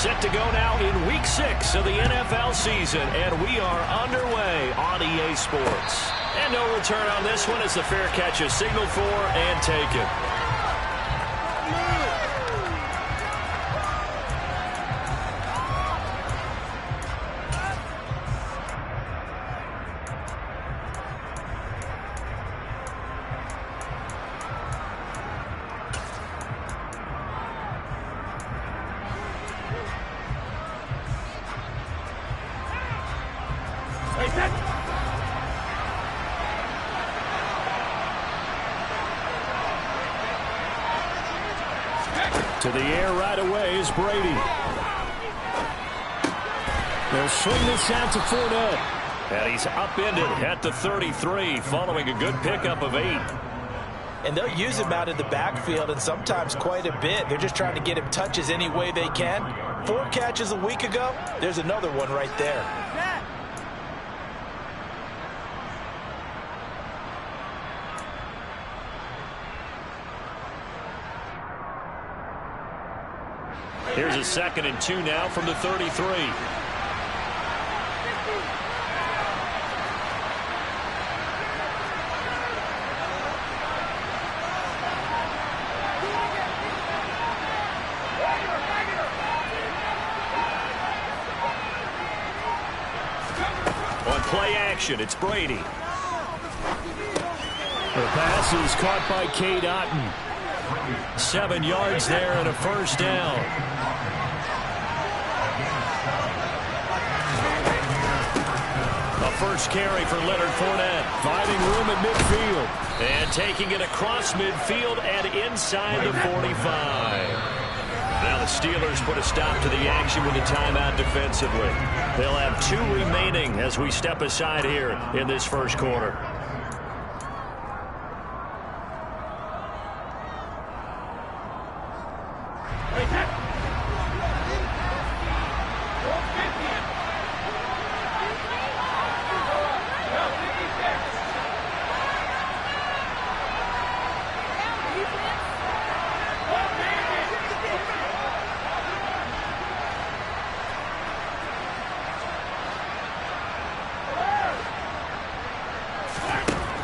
Set to go now in Week 6 of the NFL season, and we are underway on EA Sports. And no return on this one as the fair catch is signaled for and taken. To the air right away is Brady. They'll swing this out to Fournette. And he's upended at the 33 following a good pickup of 8. And they'll use him out in the backfield, and sometimes quite a bit. They're just trying to get him touches any way they can. 4 catches a week ago. There's another one right there. Here's a 2nd and 2 now from the 33. On play action, it's Brady. The pass is caught by Cade Otton. 7 yards there and a first down. A first carry for Leonard Fournette. Finding room at midfield. And taking it across midfield and inside the 45. Now the Steelers put a stop to the action with a timeout defensively. They'll have 2 remaining as we step aside here in this first quarter.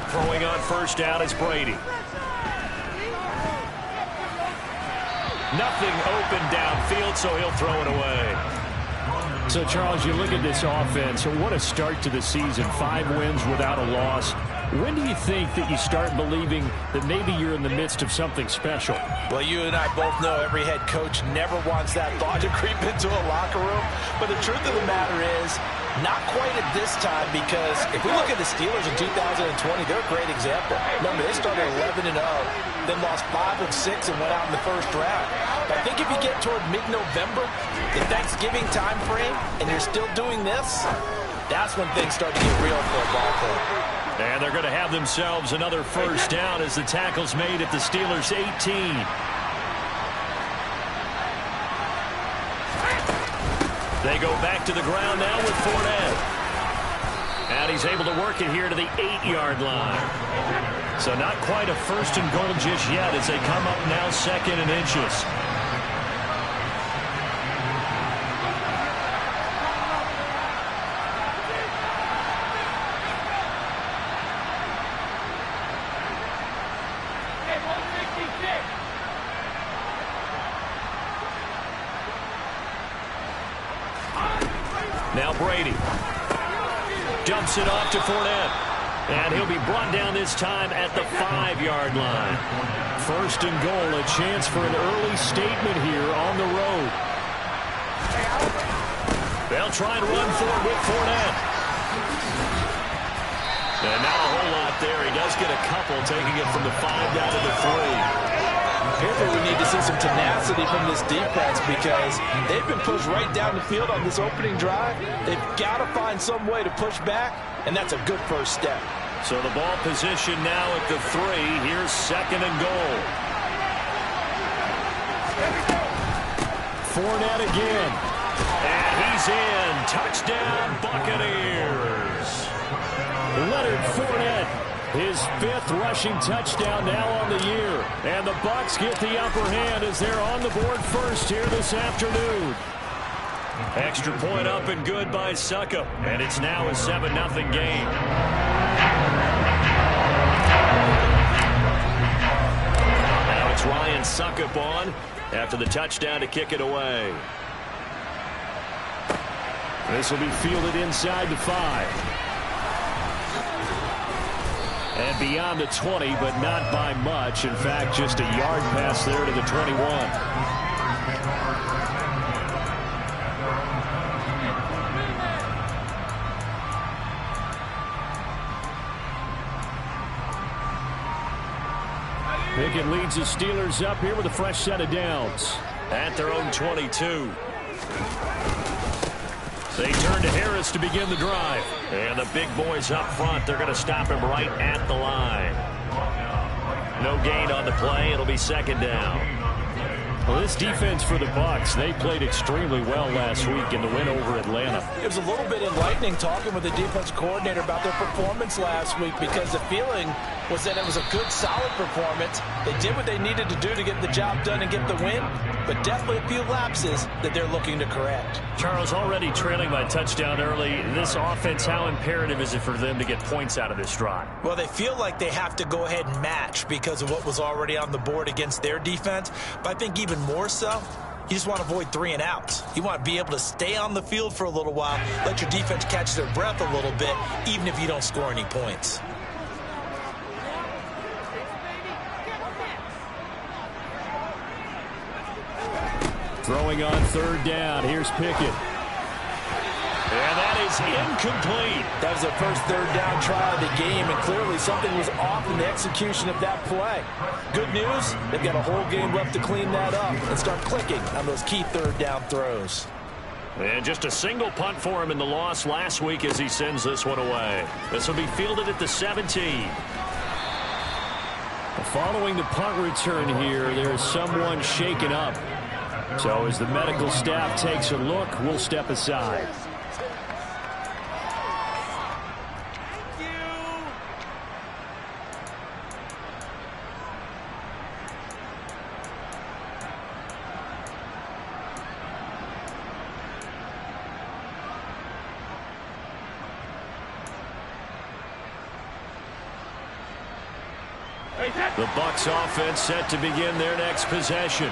Throwing on first down is Brady. Nothing open downfield, so he'll throw it away. So, Charles, you look at this offense, what a start to the season. 5 wins without a loss. When do you think that you start believing that maybe you're in the midst of something special? Well, you and I both know every head coach never wants that thought to creep into a locker room. But the truth of the matter is, not quite at this time, because if we look at the Steelers in 2020, they're a great example. Remember, they started 11-0, then lost 5 of 6 and went out in the first round. But I think if you get toward mid-November, the Thanksgiving time frame, and you're still doing this, that's when things start to get real for a ball club. And they're going to have themselves another first down as the tackle's made at the Steelers' 18. They go back to the ground now with Fournette. And he's able to work it here to the 8-yard line. So not quite a first and goal just yet as they come up now 2nd and inches. Now Brady dumps it off to Fournette. And he'll be brought down this time at the 5-yard line. First and goal, a chance for an early statement here on the road. They'll try and run for it with Fournette. And not a whole lot there. He does get a couple, taking it from the 5 down to the 3. Here's where we need to see some tenacity from this defense, because they've been pushed right down the field on this opening drive. They've got to find some way to push back, and that's a good first step. So the ball position now at the 3. Here's 2nd and goal. Fournette again. And he's in. Touchdown, Buccaneers. Leonard Fournette. His 5th rushing touchdown now on the year. And the Bucs get the upper hand as they're on the board first here this afternoon. Extra point up and good by Suckup. And it's now a 7-0 game. Now it's Ryan Suckup on after the touchdown to kick it away. This will be fielded inside the 5. And beyond the 20, but not by much. In fact, just a yard pass there to the 21. Pickett leads the Steelers up here with a fresh set of downs. At their own 22. They turn to Harris to begin the drive. And the big boys up front, they're going to stop him right at the line. No gain on the play. It'll be second down. Well, this defense for the Bucs, they played extremely well last week in the win over Atlanta. It was a little bit enlightening talking with the defense coordinator about their performance last week, because the feeling was that it was a good, solid performance. They did what they needed to do to get the job done and get the win, but definitely a few lapses that they're looking to correct. Charles, already trailing by touchdown early. This offense, how imperative is it for them to get points out of this drive? Well, they feel like they have to go ahead and match because of what was already on the board against their defense. But I think even more so, you just want to avoid 3 and outs. You want to be able to stay on the field for a little while, let your defense catch their breath a little bit, even if you don't score any points. Throwing on third down. Here's Pickett. And that is incomplete. That was their first third down try of the game, and clearly something was off in the execution of that play. Good news, they've got a whole game left to clean that up and start clicking on those key third down throws. And just a single punt for him in the loss last week as he sends this one away. This will be fielded at the 17. Following the punt return here, there's someone shaken up. So as the medical staff takes a look, we'll step aside. The Bucs offense set to begin their next possession.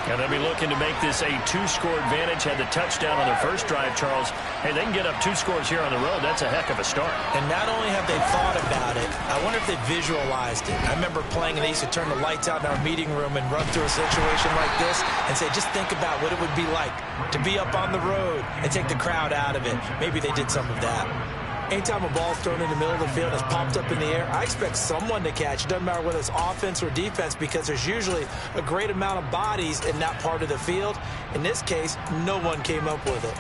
And they'll be looking to make this a 2-score advantage. Had the touchdown on their first drive, Charles. Hey, they can get up 2 scores here on the road. That's a heck of a start. And not only have they thought about it, I wonder if they visualized it. I remember playing, and they used to turn the lights out in our meeting room and run through a situation like this and say, just think about what it would be like to be up on the road and take the crowd out of it. Maybe they did some of that. Anytime a ball's thrown in the middle of the field and it's popped up in the air, I expect someone to catch. It doesn't matter whether it's offense or defense, because there's usually a great amount of bodies in that part of the field. In this case, no one came up with it.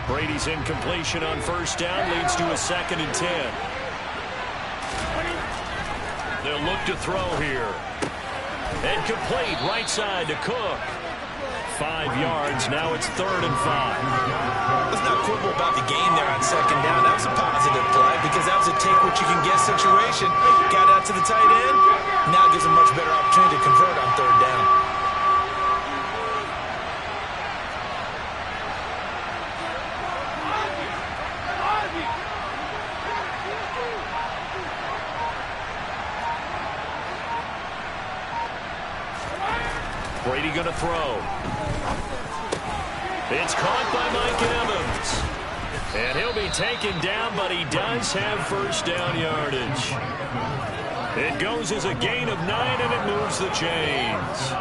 Brady's incompletion on first down leads to a 2nd and 10. They'll look to throw here. And complete right side to Cook. 5 yards. Now it's 3rd and 5. Let's not quibble about the gain there on 2nd down. That was a positive play because that was a take what you can get situation. Got out to the tight end. Now gives a much better opportunity to convert on 3rd down. Brady going to throw. It's caught by Mike Evans. And he'll be taken down, but he does have first down yardage. It goes as a gain of 9, and it moves the chains.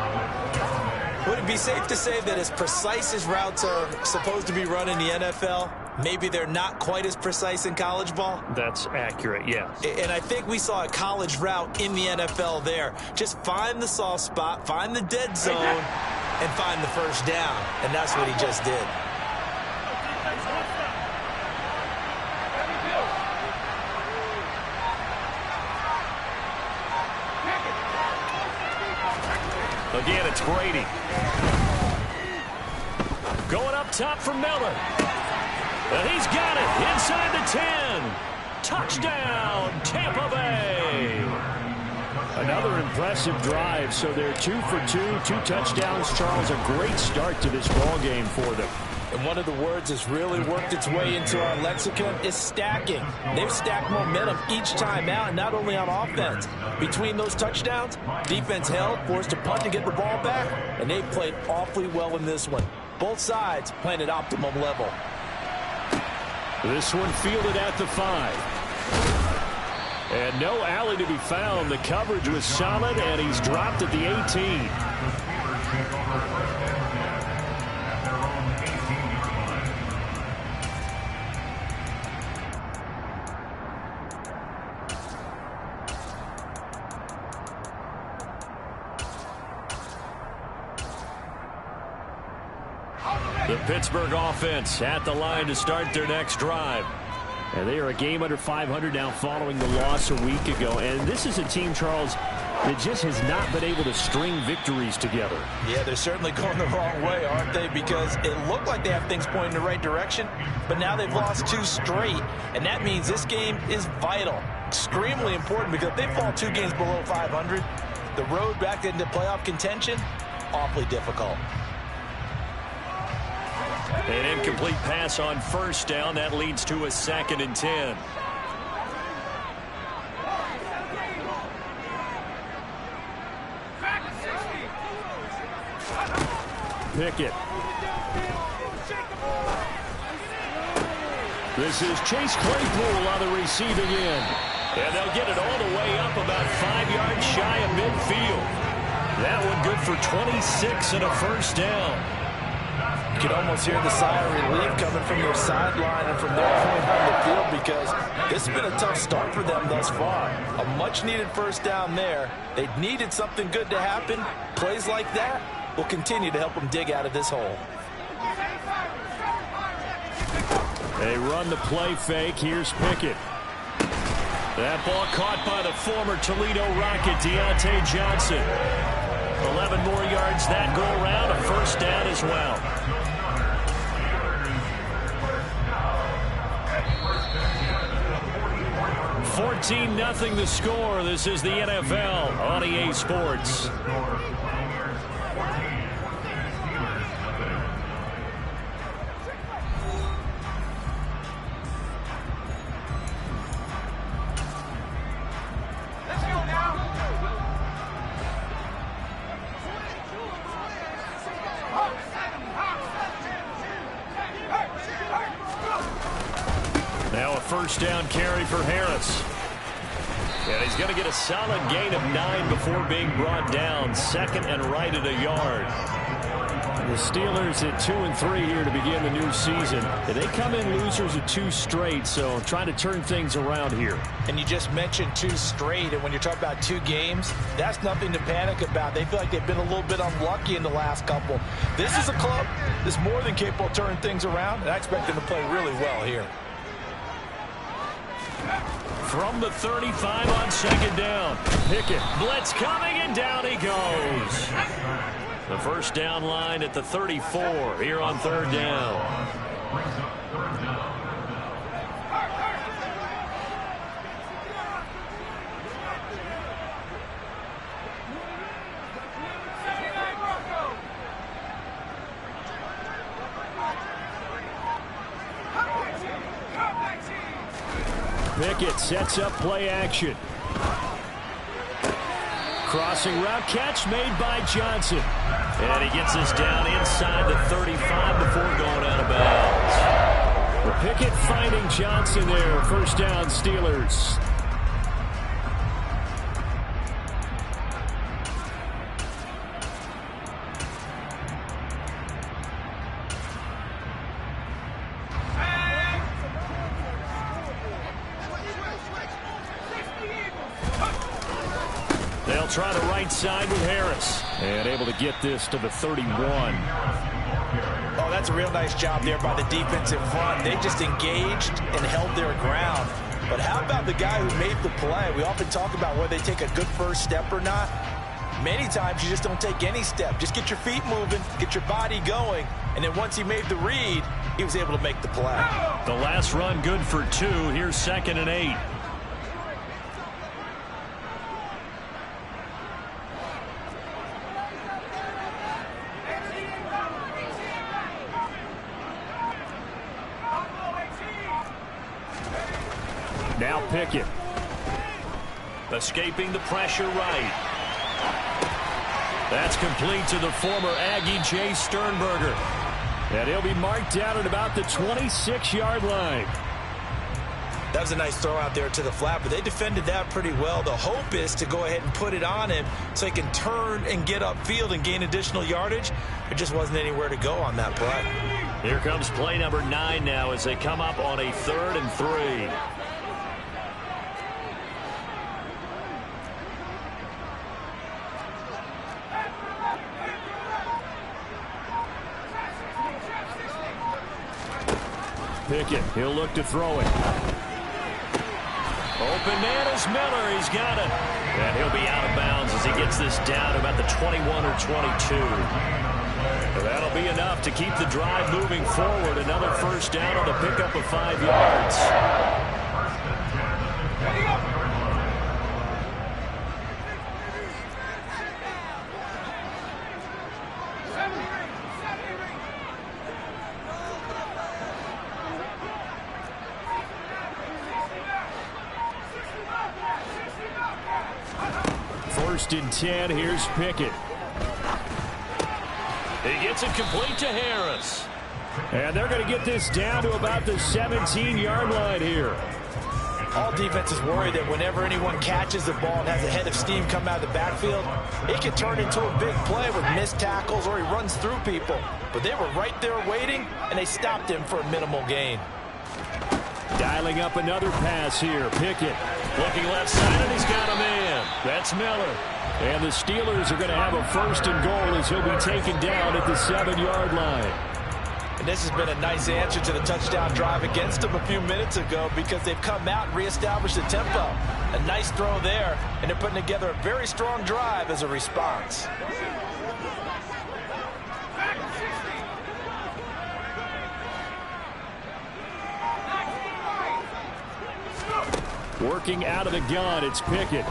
Would it be safe to say that as precise as routes are supposed to be run in the NFL, maybe they're not quite as precise in college ball? That's accurate, yes. And I think we saw a college route in the NFL there. Just find the soft spot, find the dead zone, and find the first down. And that's what he just did. Again, it's Brady. Going up top for Miller. And he's got it inside the 10. Touchdown, Tampa Bay! Another impressive drive, so they're 2 for 2, 2 touchdowns. Charles, a great start to this ball game for them. And one of the words that's really worked its way into our lexicon is stacking. They've stacked momentum each time out, and not only on offense. Between those touchdowns, defense held, forced to punt to get the ball back, and they've played awfully well in this one. Both sides playing at optimum level. This one fielded at the 5. And no alley to be found. The coverage was solid, and he's dropped at the 18. The Pittsburgh offense at the line to start their next drive. And they are a game under 500 now following the loss a week ago. And this is a team, Charles, that just has not been able to string victories together. Yeah, they're certainly going the wrong way, aren't they? Because it looked like they have things pointing in the right direction, but now they've lost 2 straight. And that means this game is vital, extremely important, because if they fall 2 games below 500, the road back into playoff contention, awfully difficult. An incomplete pass on first down. That leads to a 2nd and 10. Pickett. This is Chase Claypool on the receiving end. And they'll get it all the way up about 5 yards shy of midfield. That one good for 26 and a first down. You can almost hear the sigh of relief coming from their sideline and from their point on the field, because this has been a tough start for them thus far. A much-needed first down there. They needed something good to happen. Plays like that will continue to help them dig out of this hole. They run the play fake. Here's Pickett. That ball caught by the former Toledo Rocket, Deontay Johnson. 11 more yards that go around, a first down as well. $14-0 the score. This is the NFL on EA Sports. Now a first down carry for Harris. And he's going to get a solid gain of 9 before being brought down. 2nd and right at a yard. The Steelers at 2-3 here to begin the new season. They come in losers of 2 straight, so trying to turn things around here. And you just mentioned 2 straight, and when you're talking about 2 games, that's nothing to panic about. They feel like they've been a little bit unlucky in the last couple. This is a club that's more than capable of turning things around, and I expect them to play really well here. From the 35 on 2nd down. Pickett. Blitz coming, and down he goes. The first down line at the 34 here on 3rd down. Pickett sets up play action. Crossing route catch made by Johnson. And he gets us down inside the 35 before going out of bounds. Pickett finding Johnson there. First down, Steelers. They'll try the right side with Harris. And able to get this to the 31. Oh, that's a real nice job there by the defensive front. They just engaged and held their ground. But how about the guy who made the play? We often talk about whether they take a good first step or not. Many times you just don't take any step. Just get your feet moving, get your body going, and then once he made the read, he was able to make the play. The last run good for 2. Here's 2nd and 8. Now Pickett. Escaping the pressure right. That's complete to the former Aggie, Jay Sternberger. And he'll be marked down at about the 26-yard line. That was a nice throw out there to the flat, but they defended that pretty well. The hope is to go ahead and put it on him so he can turn and get upfield and gain additional yardage. There just wasn't anywhere to go on that play. Here comes play number 9 now as they come up on a 3rd and 3. Pickett, he'll look to throw it. Open man is Miller. He's got it. And he'll be out of bounds as he gets this down to about the 21 or 22. That'll be enough to keep the drive moving forward. Another first down on the pickup of 5 yards. First and 10, here's Pickett. He gets it complete to Harris. And they're going to get this down to about the 17-yard line here. All defenses worry that whenever anyone catches the ball and has a head of steam come out of the backfield, it can turn into a big play with missed tackles or he runs through people. But they were right there waiting, and they stopped him for a minimal gain. Dialing up another pass here. Pickett looking left side, and he's got a man. That's Miller. And the Steelers are going to have a 1st and goal as he'll be taken down at the 7-yard line. And this has been a nice answer to the touchdown drive against them a few minutes ago because they've come out and reestablished the tempo. A nice throw there, and they're putting together a very strong drive as a response. Working out of the gun, it's Pickett.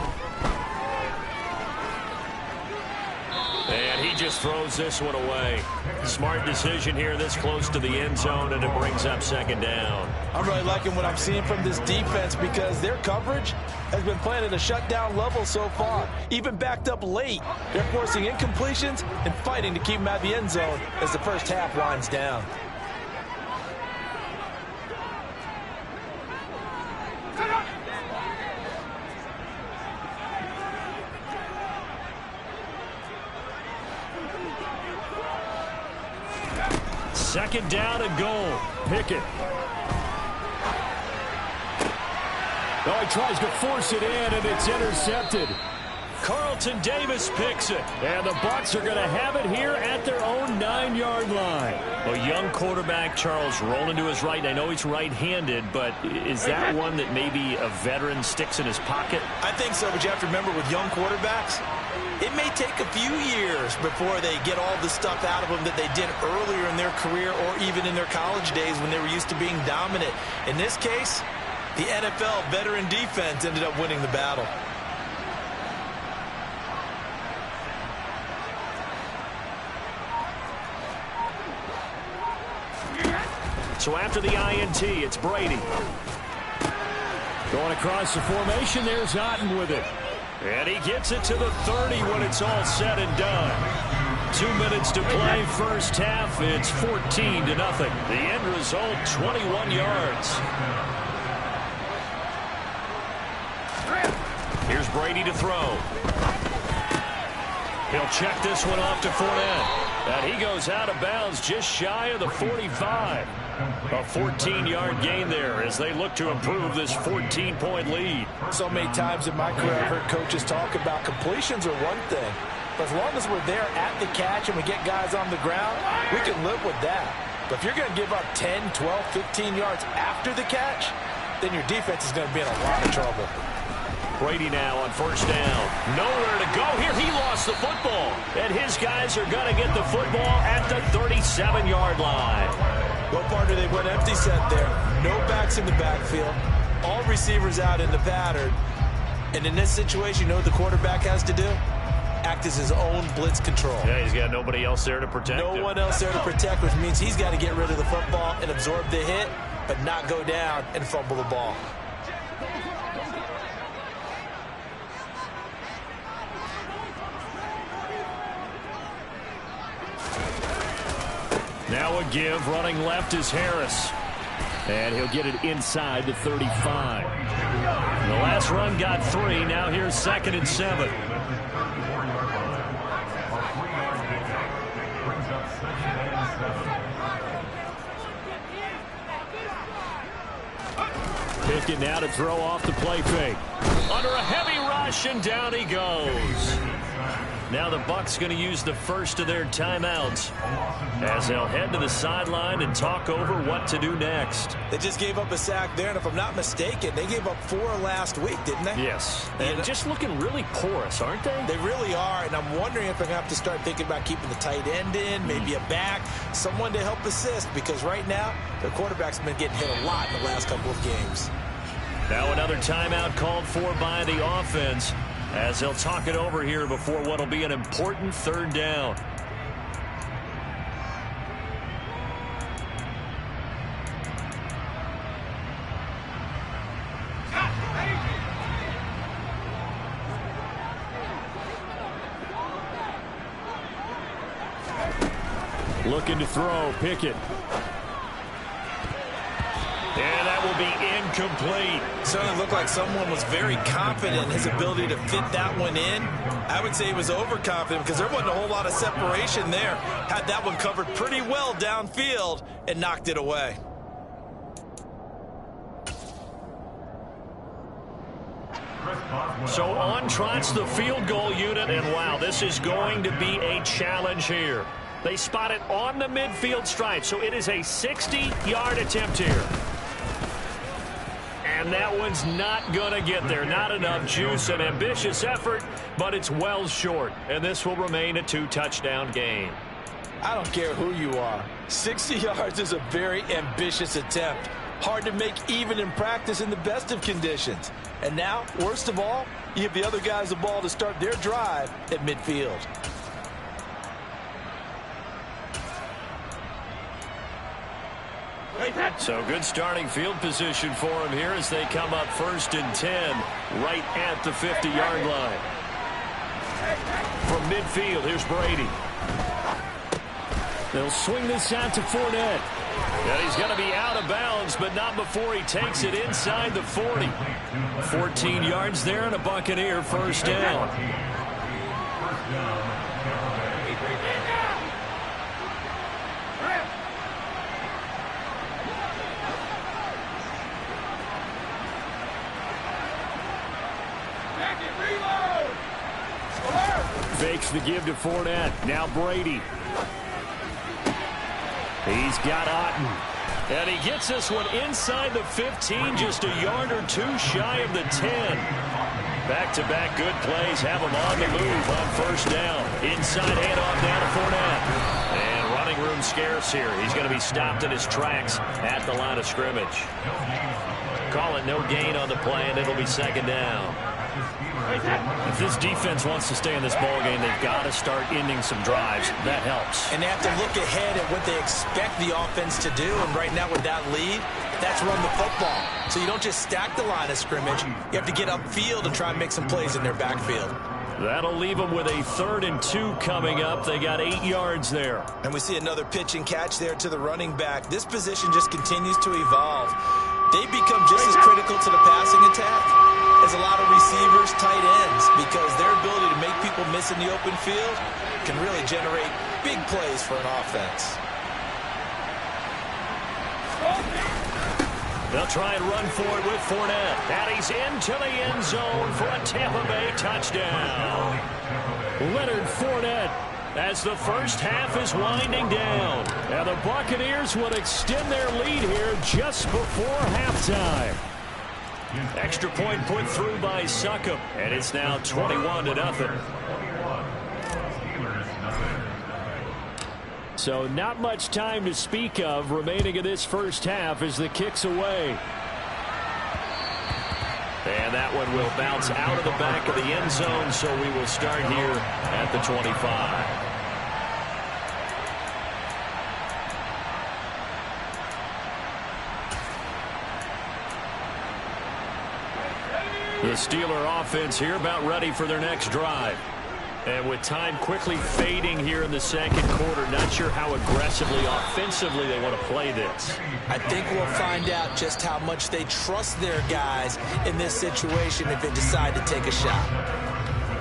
And he just throws this one away. Smart decision here this close to the end zone, and it brings up 2nd down. I'm really liking what I'm seeing from this defense because their coverage has been playing at a shutdown level so far. Even backed up late, they're forcing incompletions and fighting to keep them out of the end zone as the first half winds down. Second down and goal. Pickett. Oh, he tries to force it in, and it's intercepted. Carlton Davis picks it. And the Bucs are going to have it here at their own 9-yard line. A young quarterback, Charles, rolling to his right. I know he's right-handed, but is that one that maybe a veteran sticks in his pocket? I think so, but you have to remember with young quarterbacks, it may take a few years before they get all the stuff out of them that they did earlier in their career or even in their college days when they were used to being dominant. In this case, the NFL veteran defense ended up winning the battle. So after the INT, it's Brady. Going across the formation, there's Otten with it. And he gets it to the 30 when it's all said and done. 2 minutes to play first half. It's 14-0. The end result, 21 yards. Here's Brady to throw. He'll check this one off to Fournette. And he goes out of bounds just shy of the 45. A 14-yard gain there as they look to improve this 14-point lead. So many times in my career I've heard coaches talk about completions are one thing. But as long as we're there at the catch and we get guys on the ground, we can live with that. But if you're going to give up 10, 12, 15 yards after the catch, then your defense is going to be in a lot of trouble. Brady now on first down. Nowhere to go here. He lost the football. And his guys are going to get the football at the 37-yard line. Well, partner, they went empty set there. No backs in the backfield. All receivers out in the pattern. And in this situation, you know what the quarterback has to do? Act as his own blitz control. Yeah, he's got nobody else there to protect him. No one else there to protect, which means he's got to get rid of the football and absorb the hit, but not go down and fumble the ball. Now a give. Running left is Harris. And he'll get it inside the 35. The last run got 3. Now here's 2nd and 7. Pickett now to throw off the play fake. Under a heavy rush, and down he goes. Now the Bucs going to use the first of their timeouts as they'll head to the sideline and talk over what to do next. They just gave up a sack there, and if I'm not mistaken, they gave up 4 last week, didn't they? Yes. And just looking really porous, aren't they? They really are, and I'm wondering if they're going to have to start thinking about keeping the tight end in, maybe a back, someone to help assist, because right now their quarterback's been getting hit a lot in the last couple of games. Now another timeout called for by the offense as they'll talk it over here before what will be an important 3rd down. Looking to throw, Pickett. And that will be incomplete. Certainly looked like someone was very confident in his ability to fit that one in. I would say he was overconfident because there wasn't a whole lot of separation there. Had that one covered pretty well downfield and knocked it away. So on trots the field goal unit, and wow, this is going to be a challenge here. They spot it on the midfield stripe, so it is a 60-yard attempt here. And that one's not going to get there. Not enough juice. An ambitious effort, but it's well short. And this will remain a 2-touchdown game. I don't care who you are. 60 yards is a very ambitious attempt. Hard to make even in practice in the best of conditions. And now, worst of all, you give the other guys the ball to start their drive at midfield. So good starting field position for him here as they come up 1st and 10 right at the 50-yard line. From midfield, here's Brady. They'll swing this out to Fournette. And he's going to be out of bounds, but not before he takes it inside the 40. 14 yards there and a Buccaneer 1st down. Fakes the give to Fournette. Now Brady. He's got Otten. And he gets this one inside the 15, just a yard or 2 shy of the 10. Back-to-back good plays have him on the move on 1st down. Inside handoff down to Fournette. And running room scarce here. He's going to be stopped in his tracks at the line of scrimmage. Call it no gain on the play, and it'll be 2nd down. If this defense wants to stay in this ballgame, they've got to start ending some drives. That helps. And they have to look ahead at what they expect the offense to do. And right now with that lead, that's run the football. So you don't just stack the line of scrimmage. You have to get upfield and try and make some plays in their backfield. That'll leave them with a 3rd and 2 coming up. They got 8 yards there. And we see another pitch and catch there to the running back. This position just continues to evolve. They become just as critical to the passing attack as a lot of receivers, tight ends, because their ability to make people miss in the open field can really generate big plays for an offense. They'll try and run for it with Fournette. And he's into the end zone for a Tampa Bay touchdown. Leonard Fournette as the first half is winding down. And the Buccaneers will extend their lead here just before halftime. Extra point put through by Succop, and it's now 21-0. So not much time to speak of remaining in this first half as the kick's away. And that one will bounce out of the back of the end zone, so we will start here at the 25. The Steeler offense here about ready for their next drive. And with time quickly fading here in the second quarter, not sure how aggressively, offensively they want to play this. I think we'll find out just how much they trust their guys in this situation if they decide to take a shot.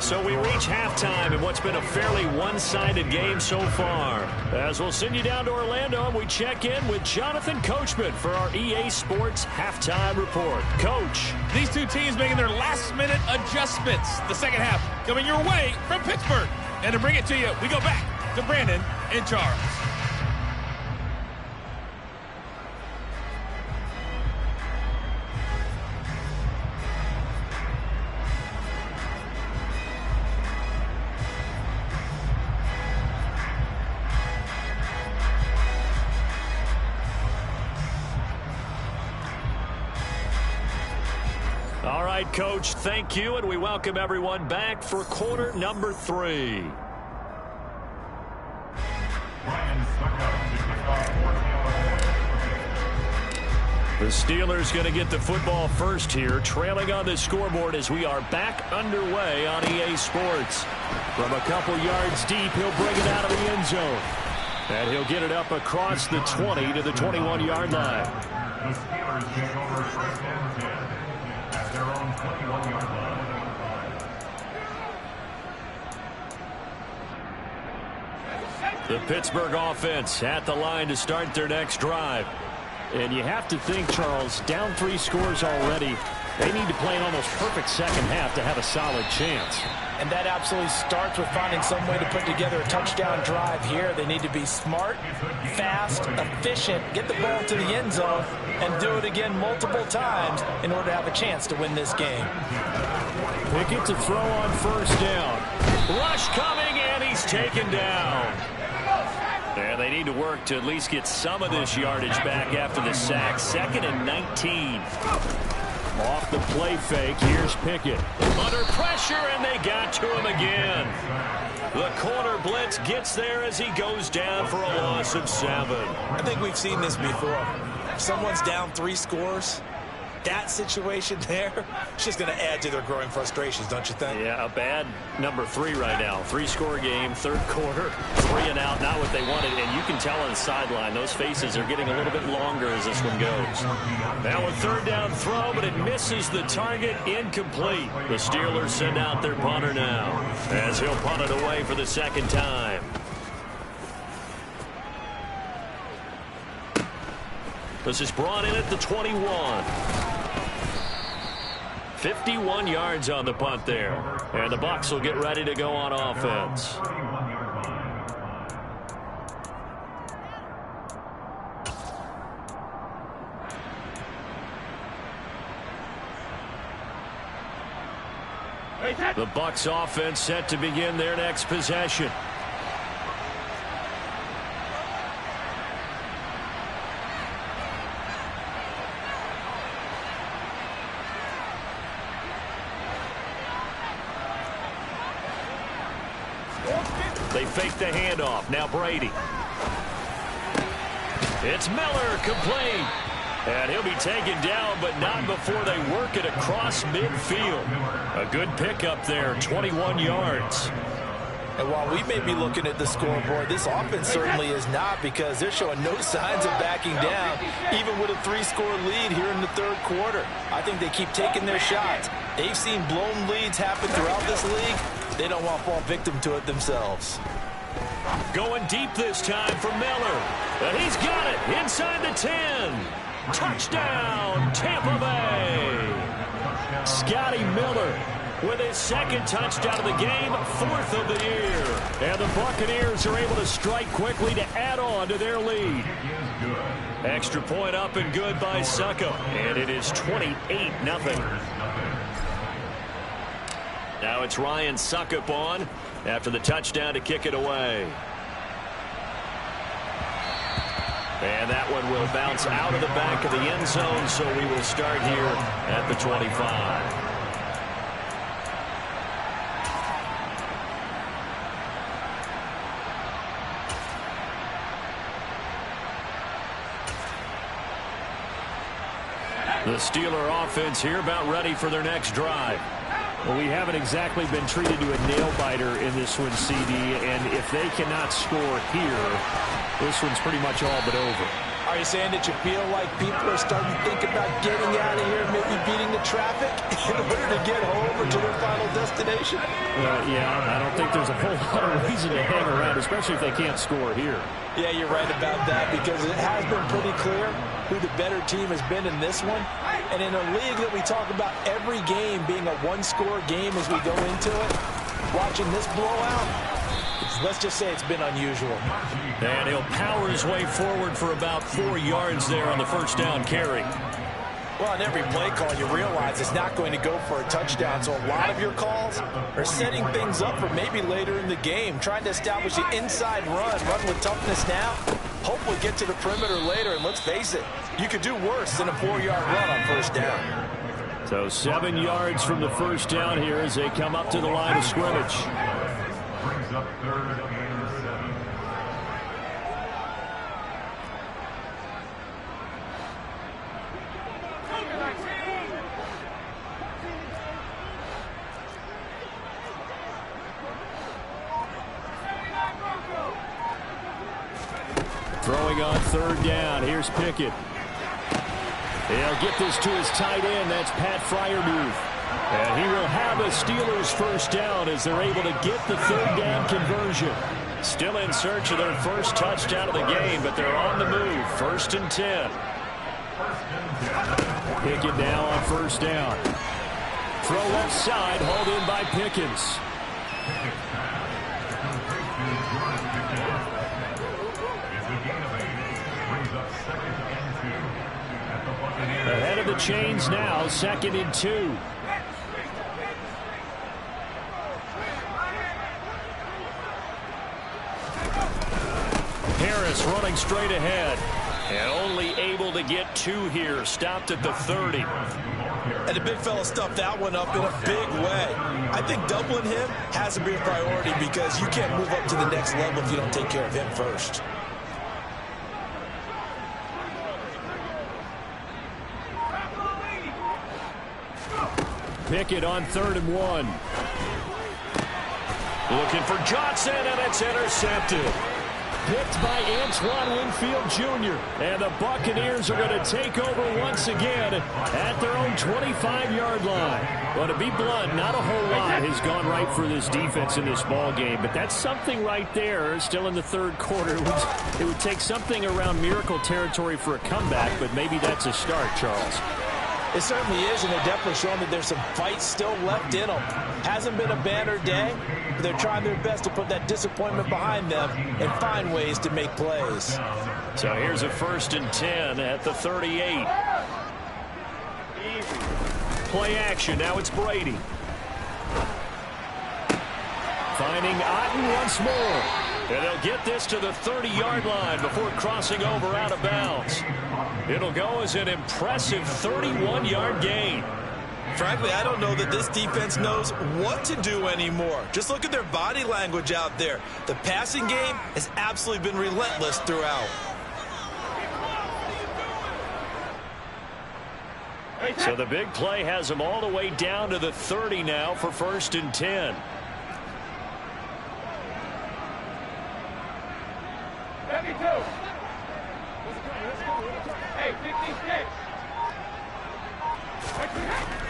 So we reach halftime in what's been a fairly one-sided game so far. As we'll send you down to Orlando, and we check in with Jonathan Coachman for our EA Sports Halftime Report. Coach. These two teams making their last-minute adjustments. The second half coming your way from Pittsburgh. And to bring it to you, we go back to Brandon and Charles. All right, Coach, thank you, and we welcome everyone back for quarter number 3. The Steelers going to get the football first here, trailing on the scoreboard as we are back underway on EA Sports. From a couple yards deep, he'll bring it out of the end zone. And he'll get it up across the 20 to the 21-yard line. The Steelers take over first and 10 at their own 21-yard line. The Pittsburgh offense at the line to start their next drive. And you have to think, Charles, down 3 scores already. They need to play an almost perfect second half to have a solid chance. And that absolutely starts with finding some way to put together a touchdown drive here. They need to be smart, fast, efficient, get the ball to the end zone, and do it again multiple times in order to have a chance to win this game. Pickett to throw on first down. Rush coming, and he's taken down. And they need to work to at least get some of this yardage back after the sack. 2nd and 19. Off the play fake, here's Pickett. Under pressure, and they got to him again. The corner blitz gets there as he goes down for a loss of 7. I think we've seen this before. If someone's down 3 scores, that situation there, it's just going to add to their growing frustrations, don't you think? Yeah, a bad number 3 right now. 3-score game, 3rd quarter, 3 and out, not what they wanted. And you can tell on the sideline, those faces are getting a little bit longer as this one goes. Now a 3rd down throw, but it misses the target, incomplete. The Steelers send out their punter now, as he'll punt it away for the 2nd time. This is brought in at the 21. 51 yards on the punt there. And the Bucs will get ready to go on offense. The Bucs offense set to begin their next possession. They fake the handoff. Now Brady. It's Miller, complete. And he'll be taken down, but not before they work it across midfield. A good pickup there, 21 yards. And while we may be looking at the scoreboard, this offense certainly is not, because they're showing no signs of backing down, even with a 3-score lead here in the 3rd quarter. I think they keep taking their shots. They've seen blown leads happen throughout this league. They don't want to fall victim to it themselves. Going deep this time for Miller. And he's got it inside the 10. Touchdown, Tampa Bay. Scotty Miller with his 2nd touchdown of the game, 4th of the year. And the Buccaneers are able to strike quickly to add on to their lead. Extra point up and good by Succop. And it is 28-0. Now it's Ryan Succop on after the touchdown to kick it away. And that one will bounce out of the back of the end zone, so we will start here at the 25. The Steeler offense here about ready for their next drive. Well, we haven't exactly been treated to a nail-biter in this one, CD, and if they cannot score here, this one's pretty much all but over. Are you saying that you feel like people are starting to think about getting out of here, maybe beating the traffic in order to get home or to their final destination? Yeah, I don't think there's a whole lot of reason to hang around, especially if they can't score here. Yeah, you're right about that, because it has been pretty clear who the better team has been in this one. And in a league that we talk about every game being a one-score game as we go into it, watching this blowout, let's just say it's been unusual. And he'll power his way forward for about 4 yards there on the first down carry. Well, on every play call, you realize it's not going to go for a touchdown. So a lot of your calls are setting things up for maybe later in the game, trying to establish the inside run with toughness now, hopefully get to the perimeter later. And let's face it, you could do worse than a 4-yard run on first down. So 7 yards from the first down here as they come up to the line of scrimmage. Brings up third and 7. Throwing on third down. Here's Pickett. He'll get this to his tight end. That's Pat Freiermuth. And he will have a Steelers first down as they're able to get the third down conversion. Still in search of their first touchdown of the game, but they're on the move. 1st and 10. Pickett now on first down. Throw left side, hauled in by Pickens. Ahead of the chains now, 2nd and 2. Harris running straight ahead. And only able to get 2 here. Stopped at the 30. And the big fella stuffed that one up in a big way. I think doubling him has to be a priority because you can't move up to the next level if you don't take care of him first. Pickett on 3rd and 1. Looking for Johnson, and it's intercepted. Picked by Antoine Winfield Jr. And the Buccaneers are going to take over once again at their own 25-yard line. Well, to be blunt, not a whole lot has gone right for this defense in this ball game, but that's something right there. Still in the 3rd quarter. It would take something around miracle territory for a comeback, but maybe that's a start, Charles. It certainly is, and they're definitely showing that there's some fight still left in them. Hasn't been a banner day, but they're trying their best to put that disappointment behind them and find ways to make plays. So here's a 1st and 10 at the 38. Play action. Now it's Brady. Finding Otten once more. And they'll get this to the 30-yard line before crossing over out of bounds. It'll go as an impressive 31-yard gain. Frankly, I don't know that this defense knows what to do anymore. Just look at their body language out there. The passing game has absolutely been relentless throughout. So the big play has them all the way down to the 30 now for 1st and 10.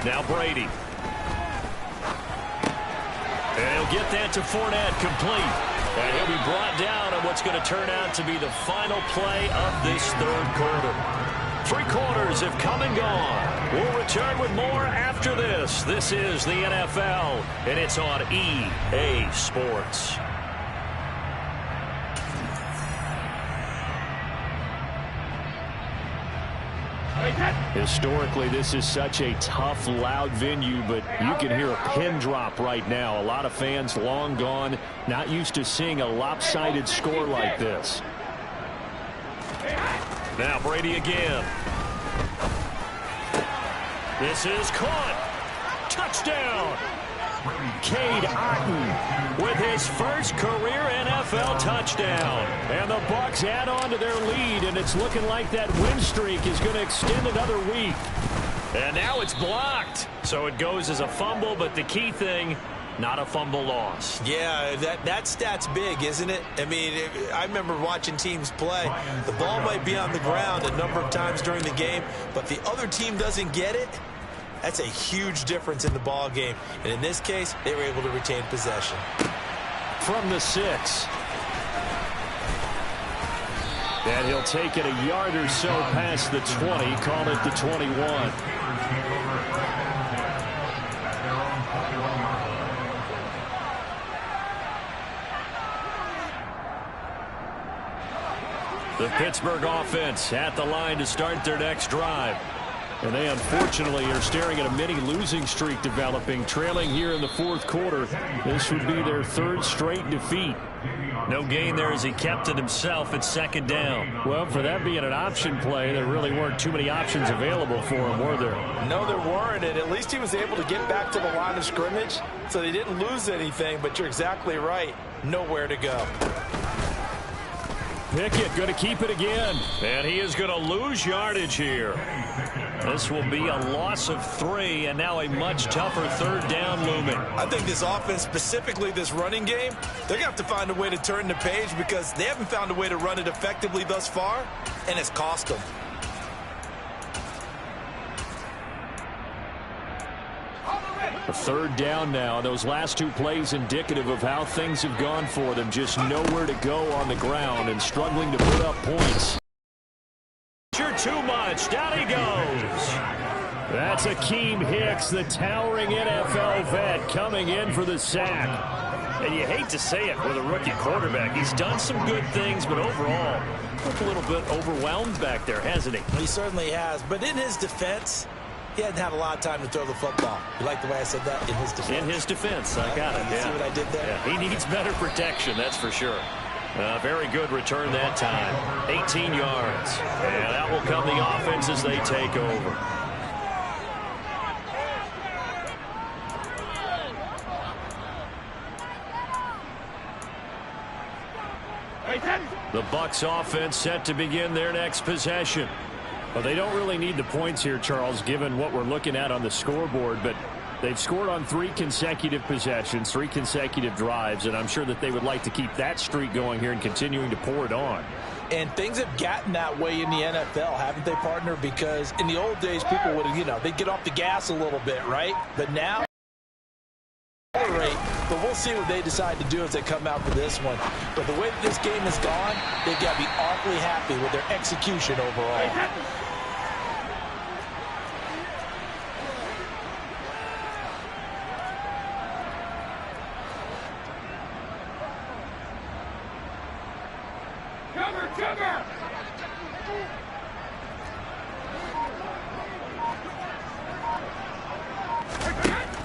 Now Brady. And he'll get that to Fournette, complete. And he'll be brought down on what's going to turn out to be the final play of this 3rd quarter. 3 quarters have come and gone. We'll return with more after this. This is the NFL, and it's on EA Sports. Historically, this is such a tough, loud venue, but you can hear a pin drop right now. A lot of fans long gone, not used to seeing a lopsided score like this. Now Brady again. This is caught. Touchdown. Cade Otton with his first career NFL touchdown. And the Bucs add on to their lead, and it's looking like that win streak is going to extend another week. And now it's blocked. So it goes as a fumble, but the key thing, not a fumble loss. Yeah, that stat's big, isn't it? I mean, I remember watching teams play. The ball might be on the ground a number of times during the game, but the other team doesn't get it. That's a huge difference in the ball game. And in this case, they were able to retain possession. From the 6. And he'll take it a yard or so past the 20, call it the 21. The Pittsburgh offense at the line to start their next drive. And they unfortunately are staring at a mini losing streak developing, trailing here in the fourth quarter. This would be their third straight defeat. No gain there as he kept it himself at second down. Well, for that being an option play, there really weren't too many options available for him, were there? No, there weren't, and at least he was able to get back to the line of scrimmage, so they didn't lose anything, but you're exactly right. Nowhere to go. Pickett going to keep it again, and he is going to lose yardage here. This will be a loss of 3, and now a much tougher third down looming. I think this offense, specifically this running game, they're going to have to find a way to turn the page because they haven't found a way to run it effectively thus far, and it's cost them. A third down now. Those last 2 plays indicative of how things have gone for them. Just nowhere to go on the ground and struggling to put up points. Too much. Down he goes. That's Akeem Hicks, the towering NFL vet, coming in for the sack. And you hate to say it with a rookie quarterback. He's done some good things, but overall, looked a little bit overwhelmed back there, hasn't he? He certainly has. But in his defense, he hadn't had a lot of time to throw the football. You like the way I said that? In his defense. In his defense. I got it. You see what I did there? Yeah, he needs better protection, that's for sure. Very good return that time. 18 yards. And that will come the offense as they take over. The Bucs offense set to begin their next possession. Well, they don't really need the points here, Charles, given what we're looking at on the scoreboard, but they've scored on 3 consecutive possessions, 3 consecutive drives, and I'm sure that they would like to keep that streak going here and continuing to pour it on. And things have gotten that way in the NFL, haven't they, partner? Because in the old days, people would, they'd get off the gas a little bit, right? But now, but we'll see what they decide to do as they come out for this one. But the way that this game has gone, they've got to be awfully happy with their execution overall.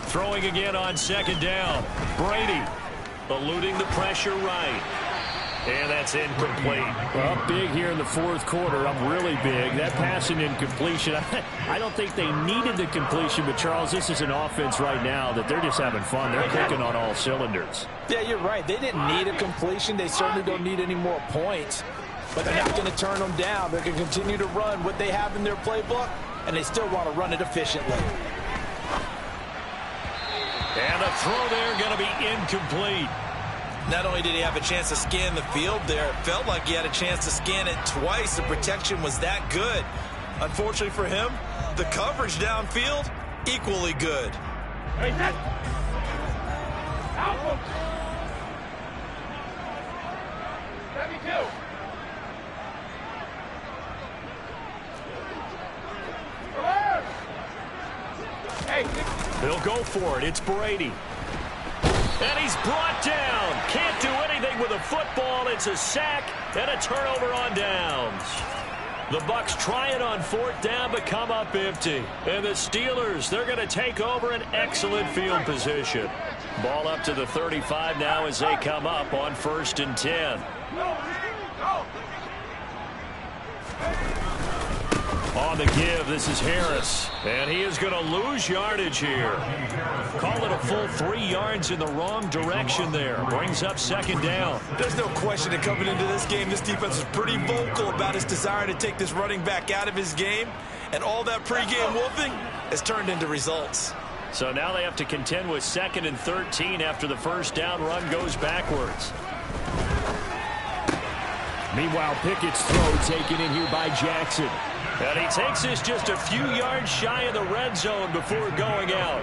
Throwing again on second down. Brady eluding the pressure right. And that's incomplete. Well, big here in the fourth quarter. Up really big. That passing incompletion. I don't think they needed the completion, but Charles, this is an offense right now that they're just having fun. They're clicking on all cylinders. Yeah, you're right. They didn't need a completion. They certainly don't need any more points. But they're not going to turn them down. They're going to continue to run what they have in their playbook, and they still want to run it efficiently. And a throw there going to be incomplete. Not only did he have a chance to scan the field there, it felt like he had a chance to scan it twice. The protection was that good. Unfortunately for him, the coverage downfield, equally good. Hey, that. Out. 72. They'll go for it. It's Brady. And he's brought down. Can't do anything with a football. It's a sack and a turnover on downs. The Bucs try it on 4th down, but come up empty. And the Steelers, they're going to take over an excellent field position. Ball up to the 35 now as they come up on 1st and 10. On the give, this is Harris. And he is going to lose yardage here. Call it a full 3 yards in the wrong direction there. Brings up second down. There's no question that coming into this game, this defense is pretty vocal about his desire to take this running back out of his game. And all that pregame wolfing has turned into results. So now they have to contend with 2nd and 13 after the first down run goes backwards. Meanwhile, Pickett's throw taken in here by Jackson. And he takes this just a few yards shy of the red zone before going out.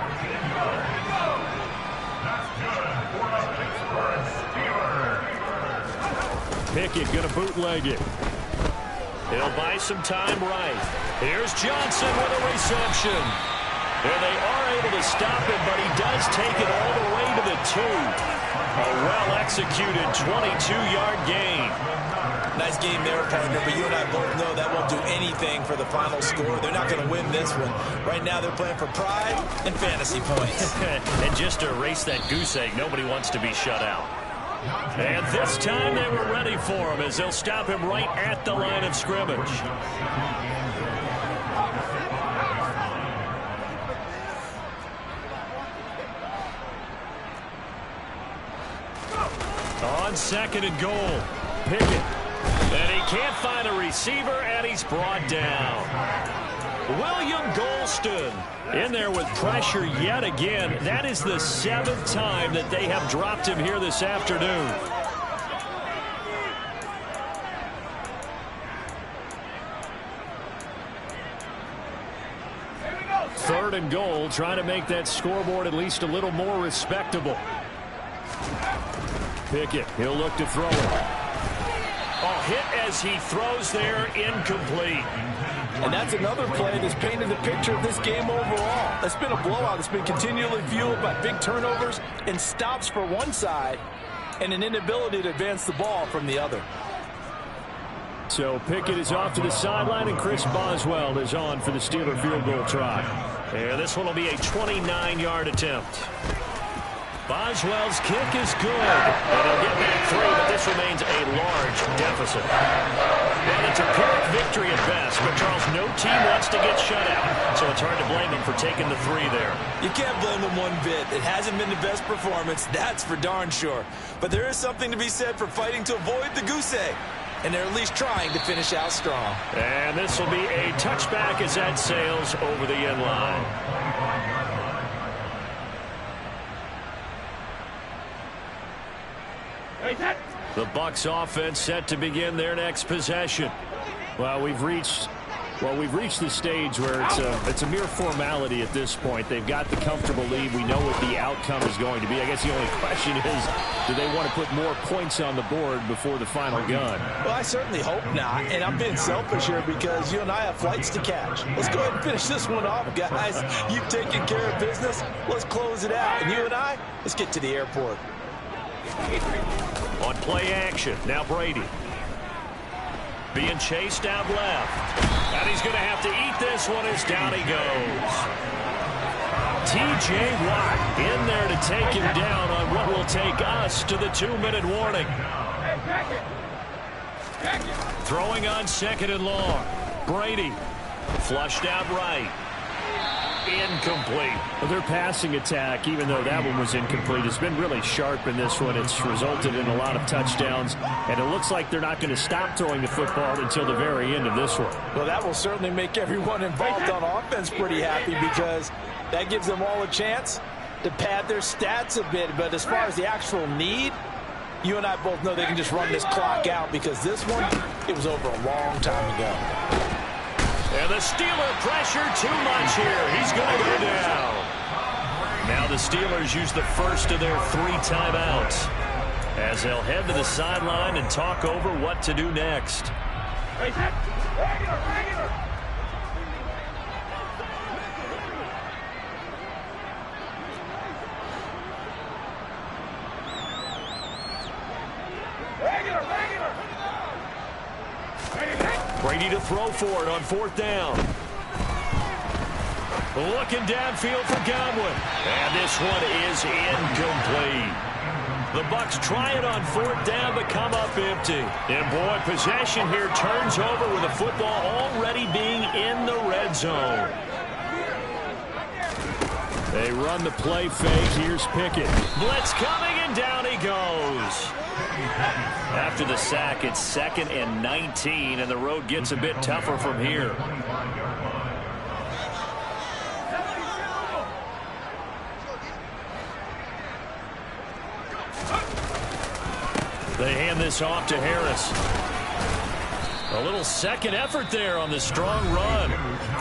Pickett going to bootleg it. He'll buy some time right. Here's Johnson with a reception. And they are able to stop him, but he does take it all the way to the 2. A well-executed 22-yard gain. Nice game there, partner, but you and I both know that won't do anything for the final score. They're not going to win this one. Right now they're playing for pride and fantasy points. And just to erase that goose egg, nobody wants to be shut out. And this time they were ready for him as they'll stop him right at the line of scrimmage. On 2nd and goal, Pickett. And he can't find a receiver, and he's brought down. William Golston in there with pressure yet again. That is the 7th time that they have dropped him here this afternoon. Third and goal, trying to make that scoreboard at least a little more respectable. Pickett, he'll look to throw it. Oh, hit as he throws there, incomplete. And that's another play that's painted the picture of this game overall. It's been a blowout. It's been continually fueled by big turnovers and stops for one side and an inability to advance the ball from the other. So Pickett is off to the sideline, and Chris Boswell is on for the Steeler field goal try. And this one will be a 29-yard attempt. Boswell's kick is good. And he'll get back 3, but this remains a large deficit. Well, it's a Pyrrhic victory at best, but Charles, no team wants to get shut out, so it's hard to blame him for taking the 3 there. You can't blame him one bit. It hasn't been the best performance, that's for darn sure. But there is something to be said for fighting to avoid the goose egg, and they're at least trying to finish out strong. And this will be a touchback as that sails over the end line. The Bucs offense set to begin their next possession. Well, we've reached the stage where it's a mere formality at this point. They've got the comfortable lead. We know what the outcome is going to be. I guess the only question is, do they want to put more points on the board before the final gun? Well, I certainly hope not. And I'm being selfish here because you and I have flights to catch. Let's go ahead and finish this one off, guys. You've taken care of business. Let's close it out. And you and I, let's get to the airport. On play action, now Brady. Being chased out left. And he's going to have to eat this one as down he goes. T.J. Watt in there to take him down on what will take us to the 2-minute warning. Throwing on 2nd and long. Brady flushed out right. Incomplete. Well, their passing attack, even though that one was incomplete, has been really sharp in this one. It's resulted in a lot of touchdowns, and it looks like they're not going to stop throwing the football until the very end of this one. Well, that will certainly make everyone involved on offense pretty happy because that gives them all a chance to pad their stats a bit. But as far as the actual need, you and I both know they can just run this clock out because this one, it was over a long time ago. And the Steeler pressure too much here. He's going to go down. Now the Steelers use the first of their 3 timeouts as they'll head to the sideline and talk over what to do next. Brady to throw for it on 4th down. Looking downfield for Godwin. And this one is incomplete. The Bucs try it on 4th down, but come up empty. And boy, possession here turns over with the football already being in the red zone. They run the play fake. Here's Pickett. Blitz coming, and down he goes. After the sack, it's 2nd and 19, and the road gets a bit tougher from here. They hand this off to Harris. A little second effort there on the strong run.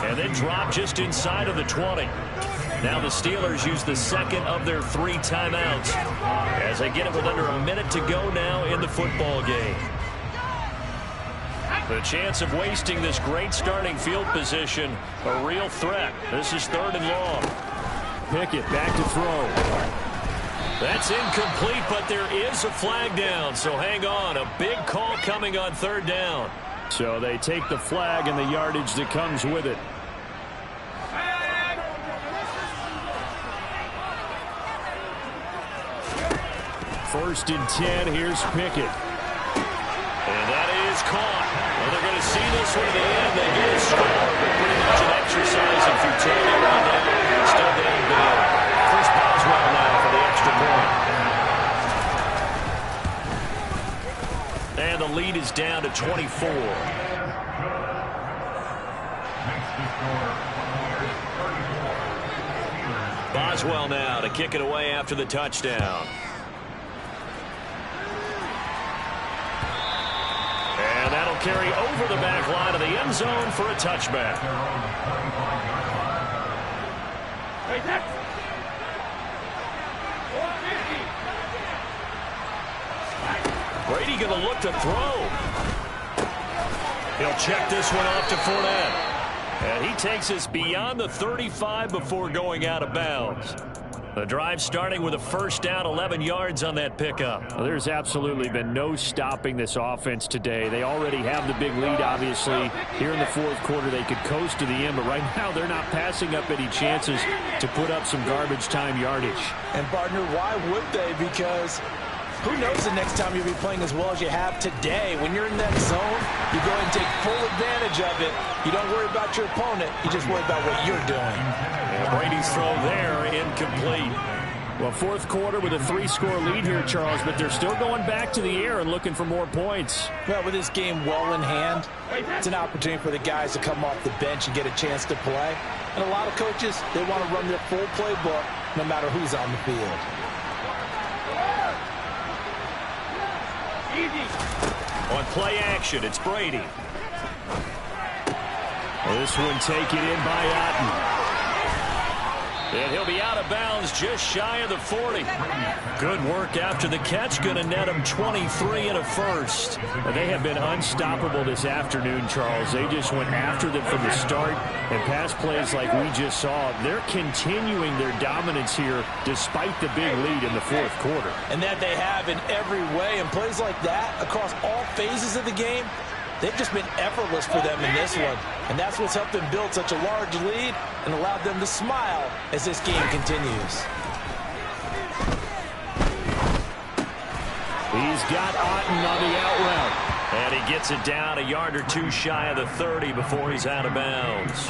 And then drop just inside of the 20. Now the Steelers use the second of their 3 timeouts as they get it with under a minute to go now in the football game. The chance of wasting this great starting field position, a real threat. This is 3rd and long. Pickett back to throw. That's incomplete, but there is a flag down, so hang on. A big call coming on 3rd down. So they take the flag and the yardage that comes with it. First and 10, here's Pickett. And that is caught. Well, they're going to see this one at the end. They get a score, but pretty much an exercise in futility right now. Still down big. Chris Boswell now for the extra point. And the lead is down to 24. Boswell now to kick it away after the touchdown. And that'll carry over the back line of the end zone for a touchback. Brady going to look to throw. He'll check this one off to Fournette. And he takes us beyond the 35 before going out of bounds. The drive starting with a first down, 11 yards on that pickup. Well, there's absolutely been no stopping this offense today. They already have the big lead, obviously. Here in the 4th quarter, they could coast to the end, but right now they're not passing up any chances to put up some garbage time yardage. And, partner, why would they? Because who knows the next time you'll be playing as well as you have today. When you're in that zone, you go and take full advantage of it. You don't worry about your opponent. You just worry about what you're doing. And Brady's throw there, incomplete. Well, 4th quarter with a 3-score lead here, Charles, but they're still going back to the air and looking for more points. Well, with this game well in hand, it's an opportunity for the guys to come off the bench and get a chance to play. And a lot of coaches, they want to run their full playbook no matter who's on the field. On play action, it's Brady. This one taken in by Otten. And he'll be out of bounds just shy of the 40. Good work after the catch. Going to net him 23 and a first. Well, they have been unstoppable this afternoon, Charles. They just went after them from the start. And pass plays like we just saw, they're continuing their dominance here despite the big lead in the 4th quarter. And that they have in every way. And plays like that across all phases of the game, they've just been effortless for them in this one. And that's what's helped them build such a large lead and allowed them to smile as this game continues. He's got Otten on the out route. And he gets it down a yard or 2 shy of the 30 before he's out of bounds.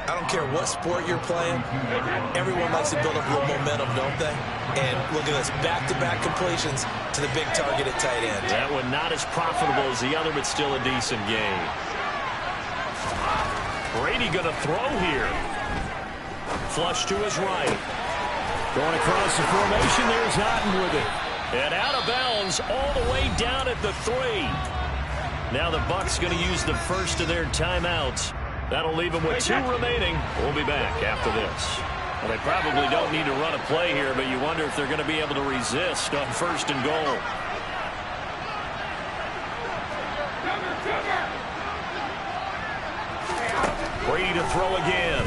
I don't care what sport you're playing. Everyone likes to build up a little momentum, don't they? And look at this, back-to-back completions to the big target at tight end. That one not as profitable as the other, but still a decent game. Brady going to throw here. Flush to his right. Going across the formation, there's Otten with it. And out of bounds all the way down at the 3. Now the Bucs going to use the first of their timeouts. That'll leave them with 2 remaining. We'll be back after this. Well, they probably don't need to run a play here, but you wonder if they're going to be able to resist on 1st and goal. Brady to throw again.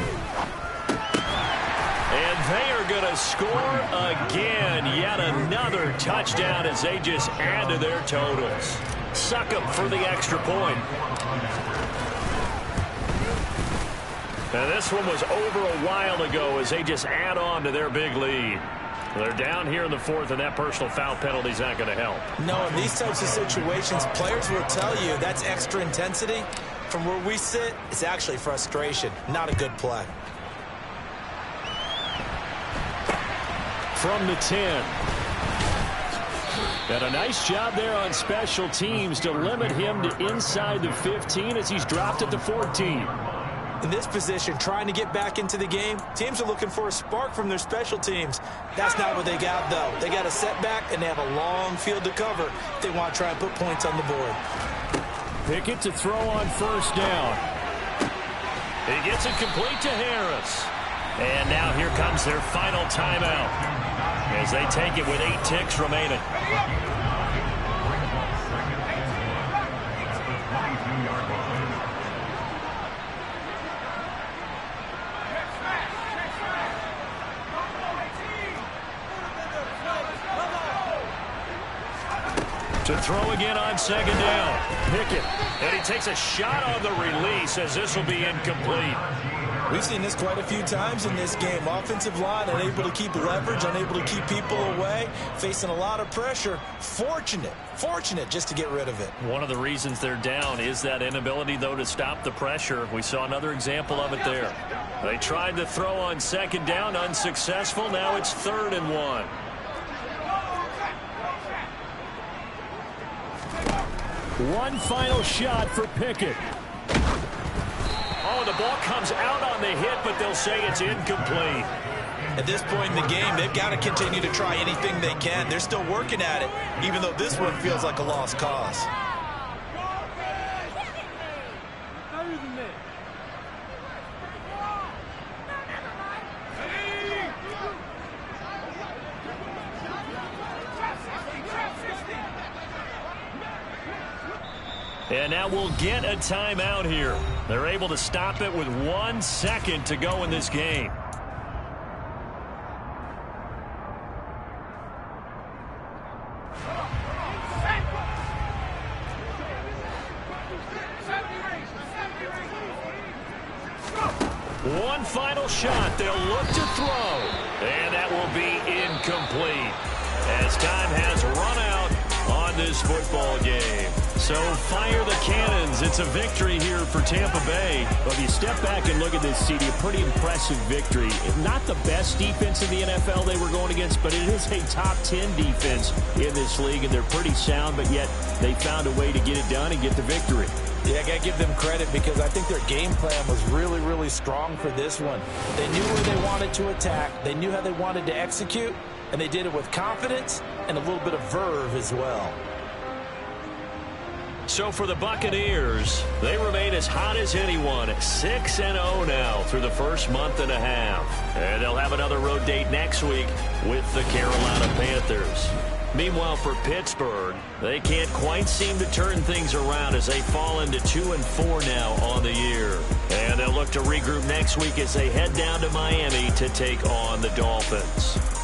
And they are going to score again. Yet another touchdown as they just add to their totals. Suck up for the extra point. Now this one was over a while ago as they just add on to their big lead. They're down here in the fourth, and that personal foul penalty is not going to help. No, in these types of situations, players will tell you that's extra intensity. From where we sit, it's actually frustration, not a good play. From the 10. And a nice job there on special teams to limit him to inside the 15 as he's dropped at the 14. In this position, trying to get back into the game, teams are looking for a spark from their special teams. That's not what they got, though. They got a setback, and they have a long field to cover if they want to try and put points on the board. Pickett to throw on first down. He gets it complete to Harris. And now here comes their final timeout as they take it with 8 ticks remaining. To throw again on second down. Pickett. And he takes a shot on the release as this will be incomplete. We've seen this quite a few times in this game. Offensive line unable to keep leverage, unable to keep people away, facing a lot of pressure. Fortunate just to get rid of it. One of the reasons they're down is that inability, though, to stop the pressure. We saw another example of it there. They tried to throw on second down, unsuccessful. Now it's 3rd and 1. One final shot for Pickett. Oh, the ball comes out on the hit, but they'll say it's incomplete. At this point in the game, they've got to continue to try anything they can. They're still working at it, even though this one feels like a lost cause. And now we'll get a timeout here. They're able to stop it with 1 second to go in this game. One final shot. They'll look to throw. And that will be incomplete as time has run out on this football game. So fire the cannons. It's a victory here for Tampa Bay. Well, if you step back and look at this, CD, a pretty impressive victory. Not the best defense in the NFL they were going against, but it is a top 10 defense in this league, and they're pretty sound, but yet they found a way to get it done and get the victory. Yeah, I got to give them credit because I think their game plan was really, really strong for this one. They knew where they wanted to attack. They knew how they wanted to execute, and they did it with confidence and a little bit of verve as well. So for the Buccaneers, they remain as hot as anyone, 6-0 now through the first month and a half. And they'll have another road date next week with the Carolina Panthers. Meanwhile, for Pittsburgh, they can't quite seem to turn things around as they fall into 2-4 now on the year. And they'll look to regroup next week as they head down to Miami to take on the Dolphins.